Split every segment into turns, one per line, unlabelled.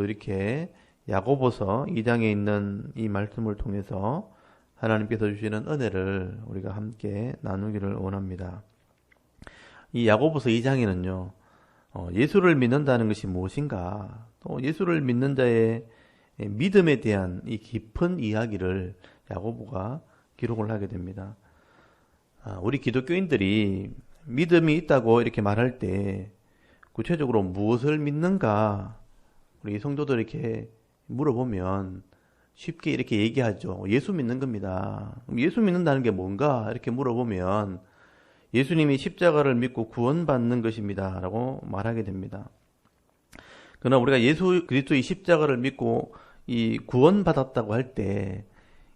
오늘도 이렇게 야고보서 2장에 있는 이 말씀을 통해서 하나님께서 주시는 은혜를 우리가 함께 나누기를 원합니다. 이 야고보서 2장에는요, 예수를 믿는다는 것이 무엇인가, 또 예수를 믿는 자의 믿음에 대한 이 깊은 이야기를 야고보가 기록을 하게 됩니다. 우리 기독교인들이 믿음이 있다고 이렇게 말할 때 구체적으로 무엇을 믿는가 우리 성도들 이렇게 물어보면 쉽게 이렇게 얘기하죠. 예수 믿는 겁니다. 예수 믿는다는 게 뭔가 이렇게 물어보면 예수님이 십자가를 믿고 구원받는 것입니다 라고 말하게 됩니다. 그러나 우리가 예수 그리스도의 십자가를 믿고 이 구원받았다고 할 때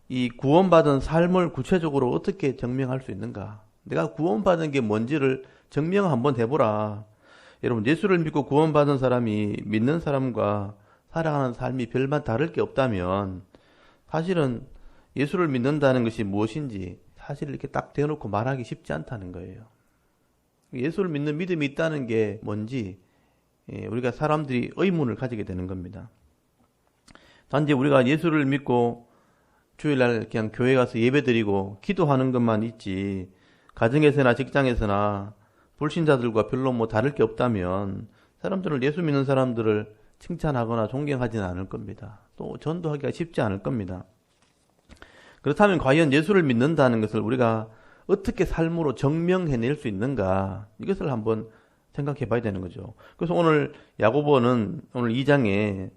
이 구원받은 삶을 구체적으로 어떻게 증명할 수 있는가? 내가 구원받은 게 뭔지를 증명 한번 해보라. 여러분, 예수를 믿고 구원받은 사람이 믿는 사람과 살아가는 삶이 별반 다를 게 없다면 사실은 예수를 믿는다는 것이 무엇인지 사실 이렇게 딱 대놓고 말하기 쉽지 않다는 거예요. 예수를 믿는 믿음이 있다는 게 뭔지 우리가 사람들이 의문을 가지게 되는 겁니다. 단지 우리가 예수를 믿고 주일날 그냥 교회 가서 예배드리고 기도하는 것만 있지 가정에서나 직장에서나 불신자들과 별로 뭐 다를 게 없다면 사람들은 예수 믿는 사람들을 칭찬하거나 존경하지는 않을 겁니다. 또 전도하기가 쉽지 않을 겁니다. 그렇다면 과연 예수를 믿는다는 것을 우리가 어떻게 삶으로 증명해낼 수 있는가, 이것을 한번 생각해 봐야 되는 거죠. 그래서 오늘 야고보는 오늘 2장에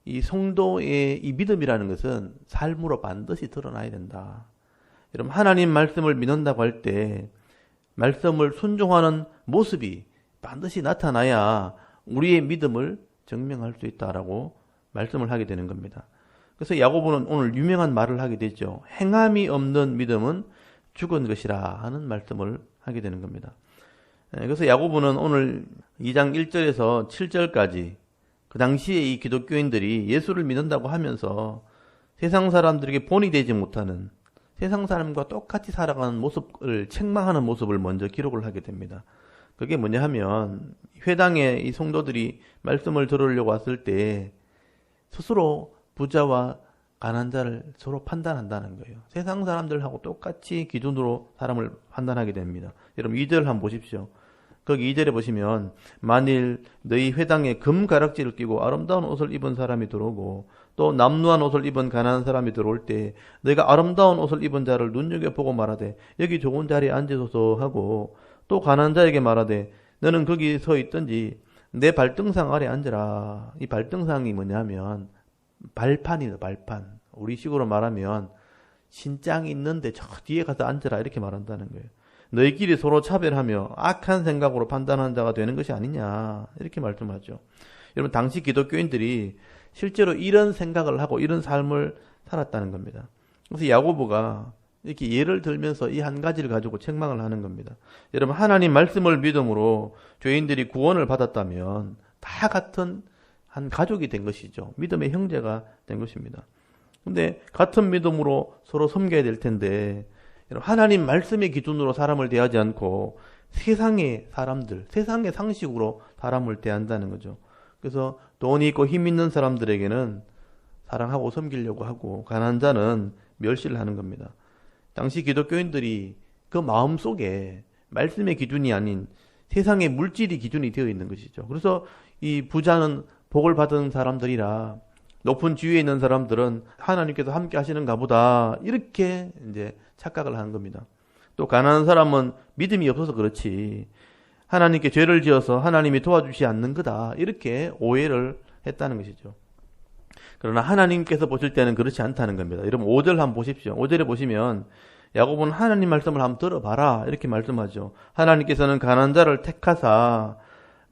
이 성도의 이 믿음이라는 것은 삶으로 반드시 드러나야 된다. 여러분, 하나님 말씀을 믿는다고 할 때 말씀을 순종하는 모습이 반드시 나타나야 우리의 믿음을 증명할 수 있다라고 말씀을 하게 되는 겁니다. 그래서 야고보는 오늘 유명한 말을 하게 되죠. 행함이 없는 믿음은 죽은 것이라 하는 말씀을 하게 되는 겁니다. 그래서 야고보는 오늘 2장 1절에서 7절까지 그 당시에 이 기독교인들이 예수를 믿는다고 하면서 세상 사람들에게 본이 되지 못하는 세상 사람과 똑같이 살아가는 모습을 책망하는 모습을 먼저 기록을 하게 됩니다. 그게 뭐냐 하면 회당에 이 성도들이 말씀을 들으려고 왔을 때 스스로 부자와 가난한 자를 서로 판단한다는 거예요. 세상 사람들하고 똑같이 기준으로 사람을 판단하게 됩니다. 여러분 2절 한번 보십시오. 거기 2절에 보시면 만일 너희 회당에 금가락지를 끼고 아름다운 옷을 입은 사람이 들어오고 또 남루한 옷을 입은 가난한 사람이 들어올 때 너희가 아름다운 옷을 입은 자를 눈여겨보고 말하되 여기 좋은 자리에 앉으소서 하고 또 가난한 자에게 말하되 너는 거기 서 있든지 내 발등상 아래 앉으라. 이 발등상이 뭐냐면 발판이다. 발판. 우리 식으로 말하면 신장이 있는데 저 뒤에 가서 앉으라 이렇게 말한다는 거예요. 너희끼리 서로 차별하며 악한 생각으로 판단하는 자가 되는 것이 아니냐 이렇게 말씀하죠. 여러분, 당시 기독교인들이 실제로 이런 생각을 하고 이런 삶을 살았다는 겁니다. 그래서 야고보가 이렇게 예를 들면서 이 한 가지를 가지고 책망을 하는 겁니다. 여러분, 하나님 말씀을 믿음으로 죄인들이 구원을 받았다면 다 같은 한 가족이 된 것이죠. 믿음의 형제가 된 것입니다. 근데 같은 믿음으로 서로 섬겨야 될 텐데 하나님 말씀의 기준으로 사람을 대하지 않고 세상의 사람들, 세상의 상식으로 사람을 대한다는 거죠. 그래서 돈이 있고 힘 있는 사람들에게는 사랑하고 섬기려고 하고 가난한 자는 멸시를 하는 겁니다. 당시 기독교인들이 그 마음속에 말씀의 기준이 아닌 세상의 물질이 기준이 되어 있는 것이죠. 그래서 이 부자는 복을 받은 사람들이라 높은 지위에 있는 사람들은 하나님께서 함께 하시는가 보다 이렇게 이제 착각을 하는 겁니다. 또 가난한 사람은 믿음이 없어서 그렇지 하나님께 죄를 지어서 하나님이 도와주지 않는 거다 이렇게 오해를 했다는 것이죠. 그러나 하나님께서 보실 때는 그렇지 않다는 겁니다. 여러분 5절 한번 보십시오. 5절에 보시면 야고보는 하나님 말씀을 한번 들어봐라 이렇게 말씀하죠. 하나님께서는 가난한 자를 택하사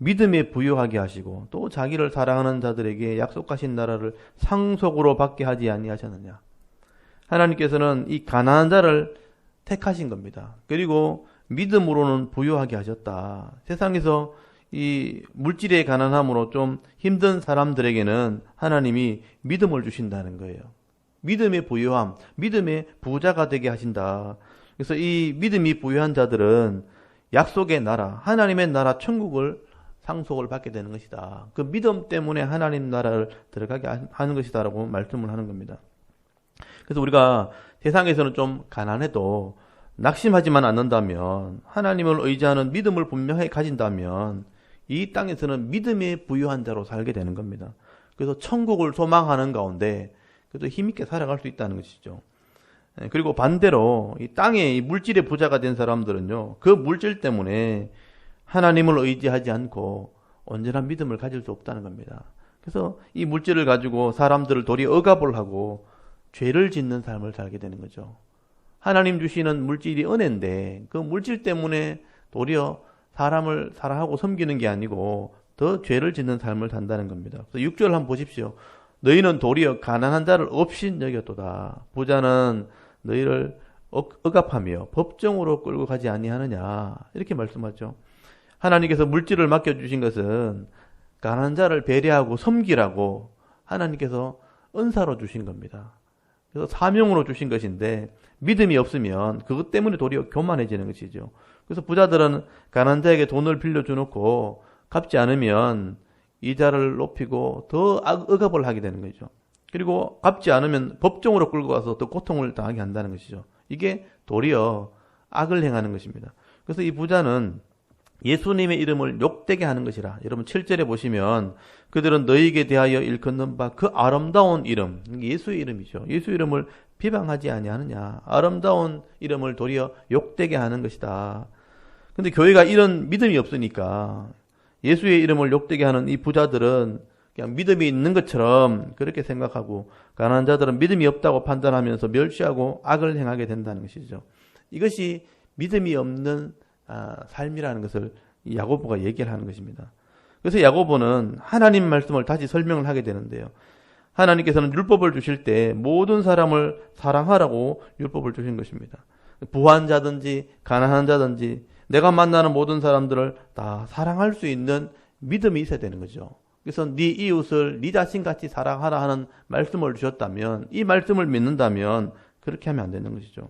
믿음에 부유하게 하시고 또 자기를 사랑하는 자들에게 약속하신 나라를 상속으로 받게 하지 아니하셨느냐. 하나님께서는 이 가난한 자를 택하신 겁니다. 그리고 믿음으로는 부유하게 하셨다. 세상에서 이 물질의 가난함으로 좀 힘든 사람들에게는 하나님이 믿음을 주신다는 거예요. 믿음의 부유함, 믿음의 부자가 되게 하신다. 그래서 이 믿음이 부유한 자들은 약속의 나라, 하나님의 나라 천국을 상속을 받게 되는 것이다. 그 믿음 때문에 하나님 나라를 들어가게 하는 것이다 라고 말씀을 하는 겁니다. 그래서 우리가 세상에서는 좀 가난해도 낙심하지만 않는다면, 하나님을 의지하는 믿음을 분명히 가진다면 이 땅에서는 믿음에 부유한 자로 살게 되는 겁니다. 그래서 천국을 소망하는 가운데 그래도 힘있게 살아갈 수 있다는 것이죠. 그리고 반대로 이 땅에 이 물질의 부자가 된 사람들은요, 그 물질 때문에 하나님을 의지하지 않고 온전한 믿음을 가질 수 없다는 겁니다. 그래서 이 물질을 가지고 사람들을 도리어 억압을 하고 죄를 짓는 삶을 살게 되는 거죠. 하나님 주시는 물질이 은혜인데 그 물질 때문에 도리어 사람을 사랑하고 섬기는 게 아니고 더 죄를 짓는 삶을 산다는 겁니다. 그래서 6절 한번 보십시오. 너희는 도리어 가난한 자를 없인 여겼도다. 부자는 너희를 억압하며 법정으로 끌고 가지 아니하느냐. 이렇게 말씀하죠. 하나님께서 물질을 맡겨주신 것은 가난한 자를 배려하고 섬기라고 하나님께서 은사로 주신 겁니다. 그래서 사명으로 주신 것인데 믿음이 없으면 그것 때문에 도리어 교만해지는 것이죠. 그래서 부자들은 가난한 자에게 돈을 빌려주놓고 갚지 않으면 이자를 높이고 더 억압을 하게 되는 거죠. 그리고 갚지 않으면 법정으로 끌고 가서 더 고통을 당하게 한다는 것이죠. 이게 도리어 악을 행하는 것입니다. 그래서 이 부자는 예수님의 이름을 욕되게 하는 것이라. 여러분 7절에 보시면 그들은 너희에게 대하여 일컫는 바 그 아름다운 이름, 예수의 이름이죠. 예수 이름을 비방하지 아니하느냐. 아름다운 이름을 도리어 욕되게 하는 것이다. 근데 교회가 이런 믿음이 없으니까 예수의 이름을 욕되게 하는 이 부자들은 그냥 믿음이 있는 것처럼 그렇게 생각하고 가난한 자들은 믿음이 없다고 판단하면서 멸시하고 악을 행하게 된다는 것이죠. 이것이 믿음이 없는 삶이라는 것을 야고보가 얘기를 하는 것입니다. 그래서 야고보는 하나님 말씀을 다시 설명을 하게 되는데요. 하나님께서는 율법을 주실 때 모든 사람을 사랑하라고 율법을 주신 것입니다. 부한 자든지 가난한 자든지 내가 만나는 모든 사람들을 다 사랑할 수 있는 믿음이 있어야 되는 거죠. 그래서 네 이웃을 네 자신같이 사랑하라 하는 말씀을 주셨다면, 이 말씀을 믿는다면 그렇게 하면 안 되는 것이죠.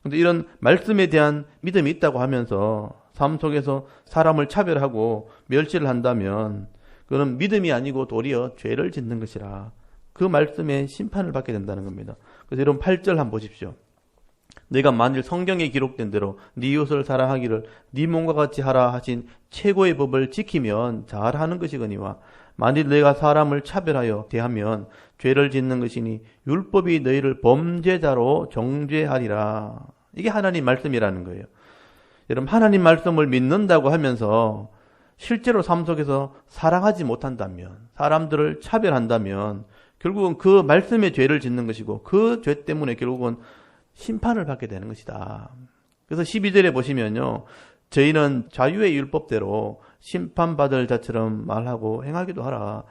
그런데 이런 말씀에 대한 믿음이 있다고 하면서 삶 속에서 사람을 차별하고 멸시를 한다면 그건 믿음이 아니고 도리어 죄를 짓는 것이라 그 말씀에 심판을 받게 된다는 겁니다. 그래서 여러분 8절 한번 보십시오. 내가 만일 성경에 기록된 대로 네 이웃을 사랑하기를 네 몸과 같이 하라 하신 최고의 법을 지키면 잘하는 것이거니와 만일 내가 사람을 차별하여 대하면 죄를 짓는 것이니 율법이 너희를 범죄자로 정죄하리라. 이게 하나님 말씀이라는 거예요. 여러분 하나님 말씀을 믿는다고 하면서 실제로 삶 속에서 사랑하지 못한다면, 사람들을 차별한다면 결국은 그 말씀의 죄를 짓는 것이고 그 죄 때문에 결국은 심판을 받게 되는 것이다. 그래서 12절에 보시면요, 저희는 자유의 율법대로 심판받을 자처럼 말하고 행하기도 하라.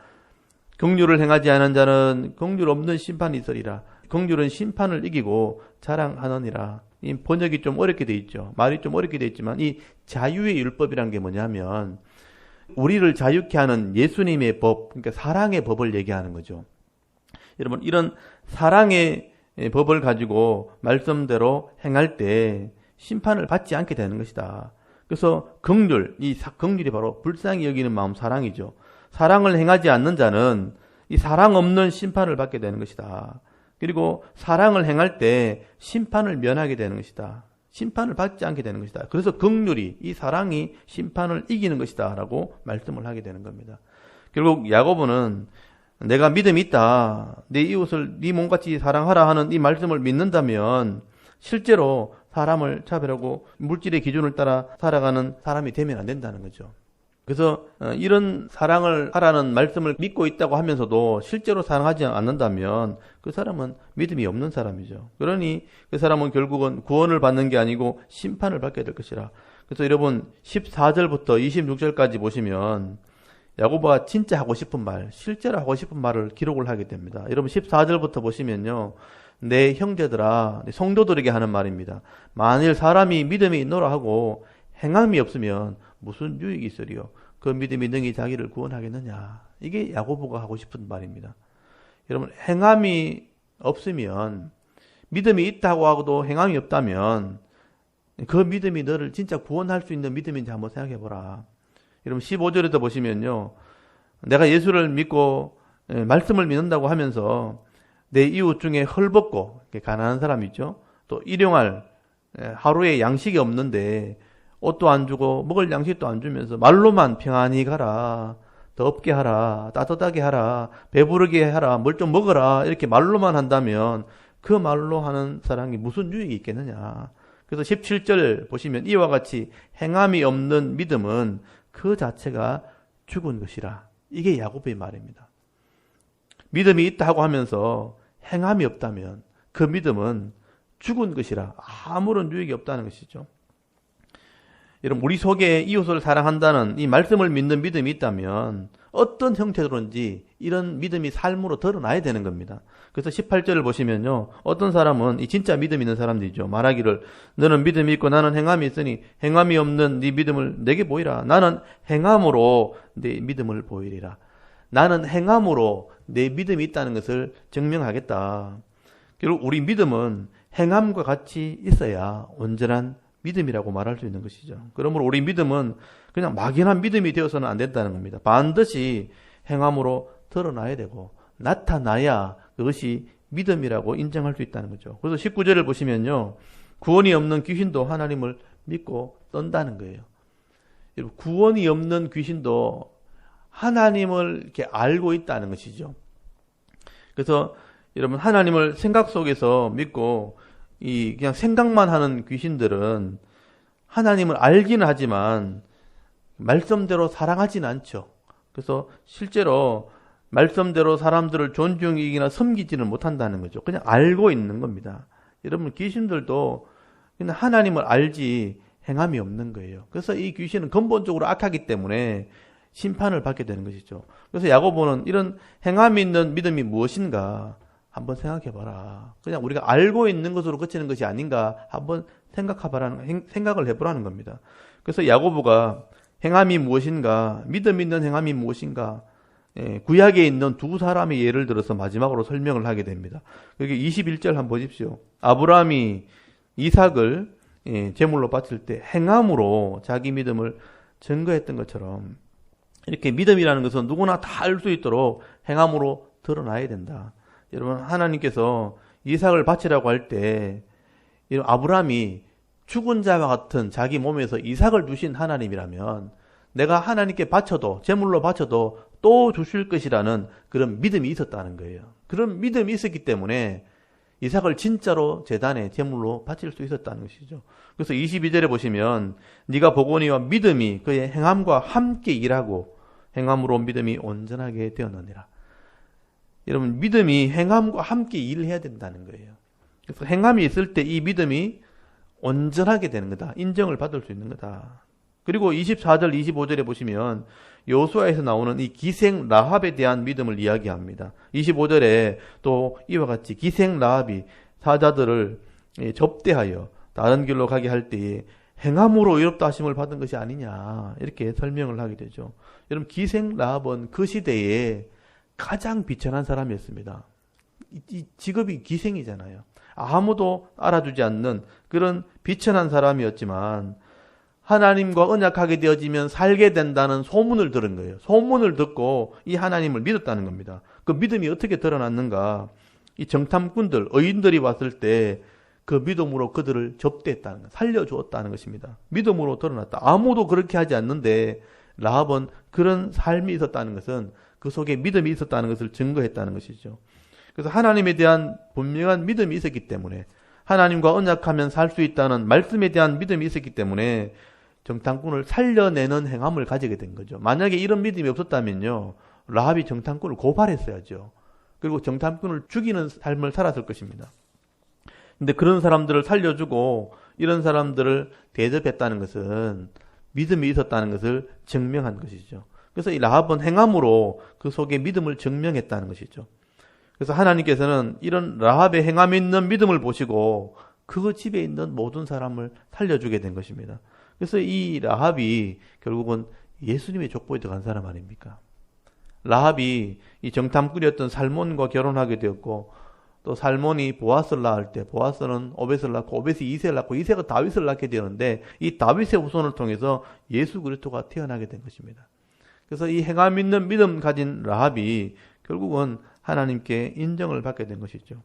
긍휼을 행하지 않은 자는 긍휼 없는 심판이 있으리라. 긍휼은 심판을 이기고 자랑하느니라. 이 번역이 좀 어렵게 돼 있죠. 말이 좀 어렵게 돼 있지만 이 자유의 율법이란 게 뭐냐면 우리를 자유케 하는 예수님의 법, 그러니까 사랑의 법을 얘기하는 거죠. 여러분 이런 사랑의 법을 가지고 말씀대로 행할 때 심판을 받지 않게 되는 것이다. 그래서 긍휼, 이 긍휼이 바로 불쌍히 여기는 마음, 사랑이죠. 사랑을 행하지 않는 자는 이 사랑 없는 심판을 받게 되는 것이다. 그리고 사랑을 행할 때 심판을 면하게 되는 것이다. 심판을 받지 않게 되는 것이다. 그래서 긍휼이, 이 사랑이 심판을 이기는 것이다 라고 말씀을 하게 되는 겁니다. 결국 야고보는 내가 믿음이 있다, 내 이웃을 네 몸같이 사랑하라 하는 이 말씀을 믿는다면 실제로 사람을 차별하고 물질의 기준을 따라 살아가는 사람이 되면 안 된다는 거죠. 그래서 이런 사랑을 하라는 말씀을 믿고 있다고 하면서도 실제로 사랑하지 않는다면 그 사람은 믿음이 없는 사람이죠. 그러니 그 사람은 결국은 구원을 받는 게 아니고 심판을 받게 될 것이라. 그래서 여러분 14절부터 26절까지 보시면 야고보가 진짜 하고 싶은 말, 실제로 하고 싶은 말을 기록을 하게 됩니다. 여러분 14절부터 보시면요, 내 형제들아, 성도들에게 하는 말입니다. 만일 사람이 믿음이 있노라 하고 행함이 없으면 무슨 유익이 있으리요? 그 믿음이 능히 자기를 구원하겠느냐? 이게 야고보가 하고 싶은 말입니다. 여러분 행함이 없으면, 믿음이 있다고 하고도 행함이 없다면 그 믿음이 너를 진짜 구원할 수 있는 믿음인지 한번 생각해 보라. 여러분 15절에도 보시면요. 내가 예수를 믿고 말씀을 믿는다고 하면서 내 이웃 중에 헐벗고 가난한 사람 있죠. 또 일용할 하루에 양식이 없는데 옷도 안 주고 먹을 양식도 안 주면서 말로만 평안히 가라, 덥게 하라, 따뜻하게 하라, 배부르게 하라, 뭘 좀 먹어라 이렇게 말로만 한다면 그 말로 하는 사람이 무슨 유익이 있겠느냐. 그래서 17절 보시면 이와 같이 행함이 없는 믿음은 그 자체가 죽은 것이라. 이게 야고보의 말입니다. 믿음이 있다 하고 하면서 행함이 없다면 그 믿음은 죽은 것이라 아무런 유익이 없다는 것이죠. 여러분, 우리 속에 이웃을 사랑한다는 이 말씀을 믿는 믿음이 있다면 어떤 형태로든지 이런 믿음이 삶으로 드러나야 되는 겁니다. 그래서 18절을 보시면요. 어떤 사람은 이 진짜 믿음 있는 사람들이죠. 말하기를 너는 믿음이 있고 나는 행함이 있으니 행함이 없는 네 믿음을 내게 보이라. 나는 행함으로 네 믿음을 보이리라. 나는 행함으로 내 믿음이 있다는 것을 증명하겠다. 결국 우리 믿음은 행함과 같이 있어야 온전한 믿음이라고 말할 수 있는 것이죠. 그러므로 우리 믿음은 그냥 막연한 믿음이 되어서는 안 된다는 겁니다. 반드시 행함으로 드러나야 되고 나타나야 그것이 믿음이라고 인정할 수 있다는 거죠. 그래서 19절을 보시면요. 구원이 없는 귀신도 하나님을 믿고 떤다는 거예요. 구원이 없는 귀신도 하나님을 이렇게 알고 있다는 것이죠. 그래서 여러분 하나님을 생각 속에서 믿고 그냥 생각만 하는 귀신들은 하나님을 알기는 하지만 말씀대로 사랑하지는 않죠. 그래서 실제로 말씀대로 사람들을 존중이기나 섬기지는 못한다는 거죠. 그냥 알고 있는 겁니다. 여러분 귀신들도 그냥 하나님을 알지 행함이 없는 거예요. 그래서 이 귀신은 근본적으로 악하기 때문에 심판을 받게 되는 것이죠. 그래서 야고보는 이런 행함이 있는 믿음이 무엇인가 한번 생각해봐라. 그냥 우리가 알고 있는 것으로 그치는 것이 아닌가 한번 생각을 해보라는 겁니다. 그래서 야고보가 행함이 무엇인가, 믿음 있는 행함이 무엇인가, 구약에 있는 두 사람의 예를 들어서 마지막으로 설명을 하게 됩니다. 여기 21절 한번 보십시오. 아브라함이 이삭을 제물로 바칠 때 행함으로 자기 믿음을 증거했던 것처럼 이렇게 믿음이라는 것은 누구나 다 알 수 있도록 행함으로 드러나야 된다. 여러분 하나님께서 이삭을 바치라고 할 때 아브라함이 죽은 자와 같은 자기 몸에서 이삭을 주신 하나님이라면 내가 하나님께 바쳐도 제물로 바쳐도 또 주실 것이라는 그런 믿음이 있었다는 거예요. 그런 믿음이 있었기 때문에 이삭을 진짜로 제단에 제물로 바칠 수 있었다는 것이죠. 그래서 22절에 보시면 네가 보거니와 믿음이 그의 행함과 함께 일하고 행함으로 믿음이 온전하게 되었느니라. 여러분 믿음이 행함과 함께 일을 해야 된다는 거예요. 그래서 행함이 있을 때 이 믿음이 온전하게 되는 거다. 인정을 받을 수 있는 거다. 그리고 24절 25절에 보시면 여호수아에서 나오는 이 기생 라합에 대한 믿음을 이야기합니다. 25절에 또 이와 같이 기생 라합이 사자들을 접대하여 다른 길로 가게 할 때에 행함으로 의롭다 하심을 받은 것이 아니냐 이렇게 설명을 하게 되죠. 여러분 기생 라합은 그 시대에 가장 비천한 사람이었습니다. 이 직업이 기생이잖아요. 아무도 알아주지 않는 그런 비천한 사람이었지만 하나님과 언약하게 되어지면 살게 된다는 소문을 들은 거예요. 소문을 듣고 이 하나님을 믿었다는 겁니다. 그 믿음이 어떻게 드러났는가? 이 정탐꾼들, 의인들이 왔을 때 그 믿음으로 그들을 접대했다는 것, 살려주었다는 것입니다. 믿음으로 드러났다. 아무도 그렇게 하지 않는데 라합은 그런 삶이 있었다는 것은 그 속에 믿음이 있었다는 것을 증거했다는 것이죠. 그래서 하나님에 대한 분명한 믿음이 있었기 때문에 하나님과 언약하면 살 수 있다는 말씀에 대한 믿음이 있었기 때문에 정탐꾼을 살려내는 행함을 가지게 된 거죠. 만약에 이런 믿음이 없었다면요. 라합이 정탐꾼을 고발했어야죠. 그리고 정탐꾼을 죽이는 삶을 살았을 것입니다. 근데 그런 사람들을 살려주고 이런 사람들을 대접했다는 것은 믿음이 있었다는 것을 증명한 것이죠. 그래서 이 라합은 행함으로 그 속에 믿음을 증명했다는 것이죠. 그래서 하나님께서는 이런 라합의 행함 있는 믿음을 보시고 그 집에 있는 모든 사람을 살려주게 된 것입니다. 그래서 이 라합이 결국은 예수님의 족보에 들어간 사람 아닙니까? 라합이 이 정탐꾼이었던 살몬과 결혼하게 되었고 또 살몬이 보아스를 낳을 때 보아스는 오벳을 낳고 오벳이 이새를 낳고 이새가 다윗을 낳게 되었는데 이 다윗의 후손을 통해서 예수 그리스도가 태어나게 된 것입니다. 그래서 이 행함 있는 믿음 가진 라합이 결국은 하나님께 인정을 받게 된 것이죠.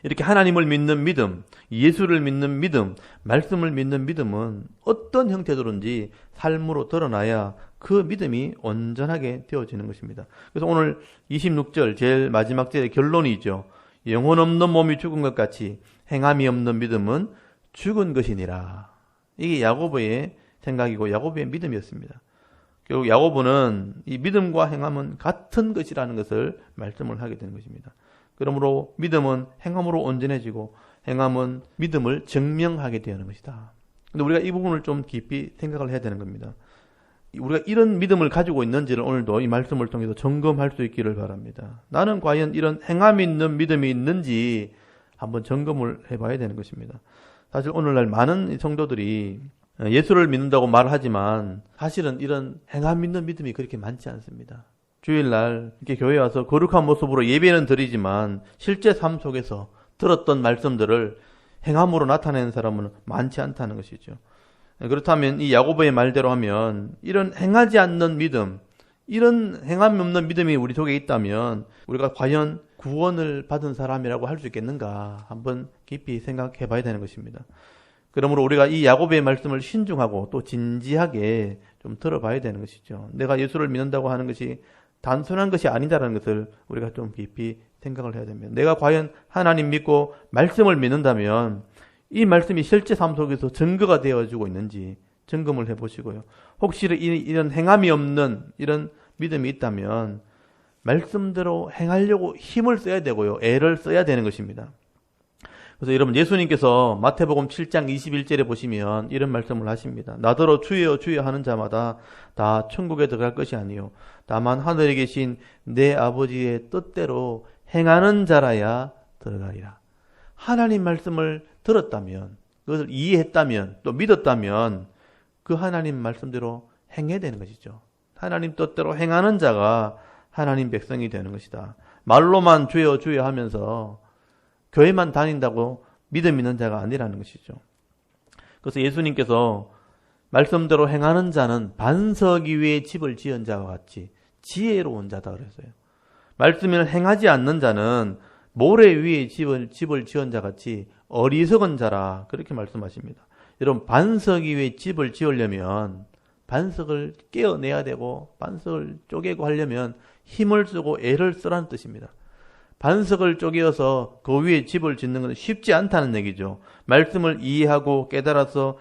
이렇게 하나님을 믿는 믿음, 예수를 믿는 믿음, 말씀을 믿는 믿음은 어떤 형태로든지 삶으로 드러나야 그 믿음이 온전하게 되어지는 것입니다. 그래서 오늘 26절 제일 마지막 절의 결론이죠. 영혼 없는 몸이 죽은 것 같이 행함이 없는 믿음은 죽은 것이니라. 이게 야고보의 생각이고 야고보의 믿음이었습니다. 결국 야고보는 이 믿음과 행함은 같은 것이라는 것을 말씀을 하게 되는 것입니다. 그러므로 믿음은 행함으로 온전해지고 행함은 믿음을 증명하게 되는 것이다. 근데 우리가 이 부분을 좀 깊이 생각을 해야 되는 겁니다. 우리가 이런 믿음을 가지고 있는지를 오늘도 이 말씀을 통해서 점검할 수 있기를 바랍니다. 나는 과연 이런 행함이 있는 믿음이 있는지 한번 점검을 해봐야 되는 것입니다. 사실 오늘날 많은 성도들이 예수를 믿는다고 말하지만 사실은 이런 행함 있는 믿음이 그렇게 많지 않습니다. 주일날 이렇게 교회에 와서 거룩한 모습으로 예배는 드리지만 실제 삶 속에서 들었던 말씀들을 행함으로 나타내는 사람은 많지 않다는 것이죠. 그렇다면 이 야고보의 말대로 하면 이런 행하지 않는 믿음, 이런 행함이 없는 믿음이 우리 속에 있다면 우리가 과연 구원을 받은 사람이라고 할 수 있겠는가 한번 깊이 생각해 봐야 되는 것입니다. 그러므로 우리가 이 야고보의 말씀을 신중하고 또 진지하게 좀 들어봐야 되는 것이죠. 내가 예수를 믿는다고 하는 것이 단순한 것이 아니다라는 것을 우리가 좀 깊이 생각을 해야 됩니다. 내가 과연 하나님 믿고 말씀을 믿는다면 이 말씀이 실제 삶 속에서 증거가 되어지고 있는지 점검을 해보시고요. 혹시 이런 행함이 없는 이런 믿음이 있다면 말씀대로 행하려고 힘을 써야 되고요. 애를 써야 되는 것입니다. 그래서 여러분 예수님께서 마태복음 7장 21절에 보시면 이런 말씀을 하십니다. 나더러 주여 주여 하는 자마다 다 천국에 들어갈 것이 아니요 다만 하늘에 계신 내 아버지의 뜻대로 행하는 자라야 들어가리라. 하나님 말씀을 들었다면 그것을 이해했다면 또 믿었다면 그 하나님 말씀대로 행해야 되는 것이죠. 하나님 뜻대로 행하는 자가 하나님 백성이 되는 것이다. 말로만 주여 주여 하면서 교회만 다닌다고 믿음 있는 자가 아니라는 것이죠. 그래서 예수님께서 말씀대로 행하는 자는 반석 위에 집을 지은 자와 같이 지혜로운 자다 그랬어요. 말씀을 행하지 않는 자는 모래 위에 집을 지은 자 같이 어리석은 자라 그렇게 말씀하십니다. 여러분 반석 위에 집을 지으려면 반석을 깨어내야 되고 반석을 쪼개고 하려면 힘을 쓰고 애를 쓰라는 뜻입니다. 반석을 쪼개어서 그 위에 집을 짓는 것은 쉽지 않다는 얘기죠. 말씀을 이해하고 깨달아서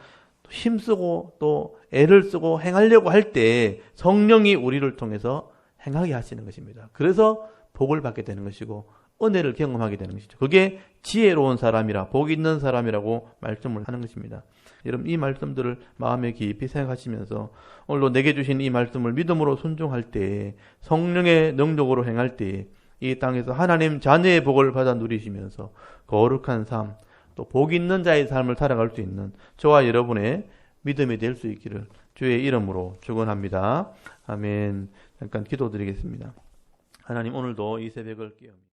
힘쓰고 또 애를 쓰고 행하려고 할 때 성령이 우리를 통해서 행하게 하시는 것입니다. 그래서 복을 받게 되는 것이고 은혜를 경험하게 되는 것이죠. 그게 지혜로운 사람이라 복 있는 사람이라고 말씀을 하는 것입니다. 여러분 이 말씀들을 마음에 깊이 생각하시면서 오늘도 내게 주신 이 말씀을 믿음으로 순종할 때 성령의 능력으로 행할 때 이 땅에서 하나님 자녀의 복을 받아 누리시면서 거룩한 삶, 또 복 있는 자의 삶을 살아갈 수 있는 저와 여러분의 믿음이 될 수 있기를 주의 이름으로 축원합니다. 아멘. 잠깐 기도드리겠습니다. 하나님 오늘도 이 새벽을 깨웁니다.